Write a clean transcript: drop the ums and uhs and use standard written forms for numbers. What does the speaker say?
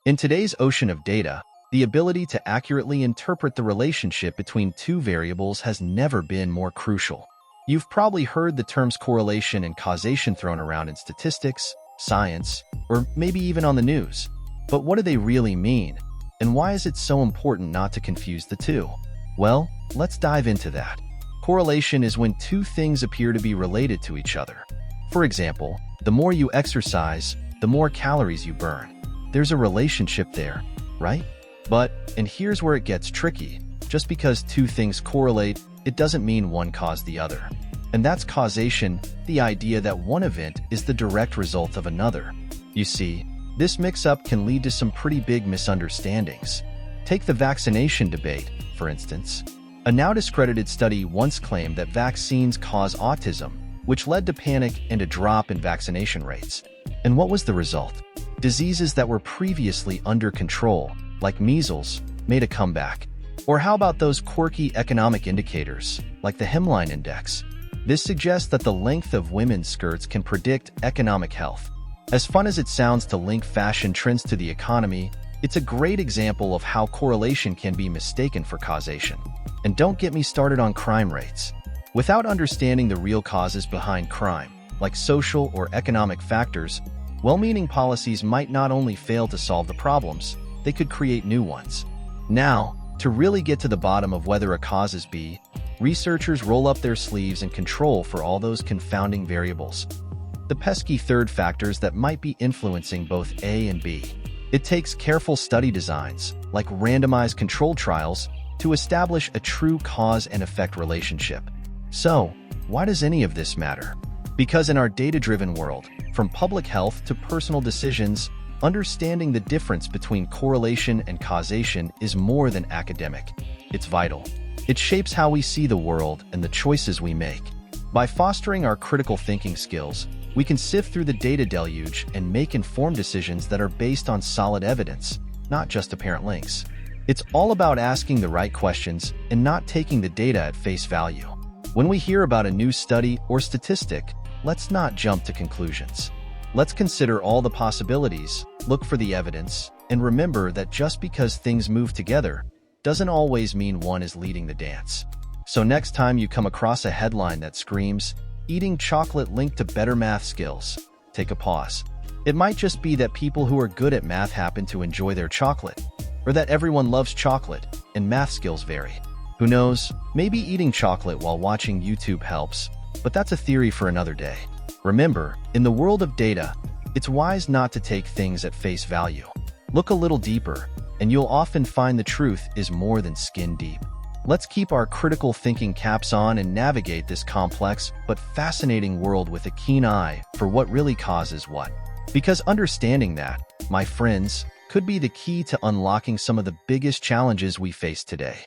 In today's ocean of data, the ability to accurately interpret the relationship between two variables has never been more crucial. You've probably heard the terms correlation and causation thrown around in statistics, science, or maybe even on the news. But what do they really mean? And why is it so important not to confuse the two? Well, let's dive into that. Correlation is when two things appear to be related to each other. For example, the more you exercise, the more calories you burn. There's a relationship there, right? But, and here's where it gets tricky, just because two things correlate, it doesn't mean one caused the other. And that's causation, the idea that one event is the direct result of another. You see, this mix-up can lead to some pretty big misunderstandings. Take the vaccination debate, for instance. A now discredited study once claimed that vaccines cause autism, which led to panic and a drop in vaccination rates. And what was the result? Diseases that were previously under control, like measles, made a comeback. Or how about those quirky economic indicators, like the hemline index? This suggests that the length of women's skirts can predict economic health. As fun as it sounds to link fashion trends to the economy, it's a great example of how correlation can be mistaken for causation. And don't get me started on crime rates. Without understanding the real causes behind crime, like social or economic factors, well-meaning policies might not only fail to solve the problems, they could create new ones. Now, to really get to the bottom of whether a cause is B, researchers roll up their sleeves and control for all those confounding variables. The pesky third factors that might be influencing both A and B. It takes careful study designs, like randomized controlled trials, to establish a true cause and effect relationship. So, why does any of this matter? Because in our data-driven world, from public health to personal decisions, understanding the difference between correlation and causation is more than academic. It's vital. It shapes how we see the world and the choices we make. By fostering our critical thinking skills, we can sift through the data deluge and make informed decisions that are based on solid evidence, not just apparent links. It's all about asking the right questions and not taking the data at face value. When we hear about a new study or statistic, let's not jump to conclusions. Let's consider all the possibilities, look for the evidence, and remember that just because things move together doesn't always mean one is leading the dance. So next time you come across a headline that screams, "Eating chocolate linked to better math skills," take a pause. It might just be that people who are good at math happen to enjoy their chocolate, or that everyone loves chocolate and math skills vary. Who knows, maybe eating chocolate while watching YouTube helps, but that's a theory for another day. Remember, in the world of data, it's wise not to take things at face value. Look a little deeper, and you'll often find the truth is more than skin deep. Let's keep our critical thinking caps on and navigate this complex but fascinating world with a keen eye for what really causes what. Because understanding that, my friends, could be the key to unlocking some of the biggest challenges we face today.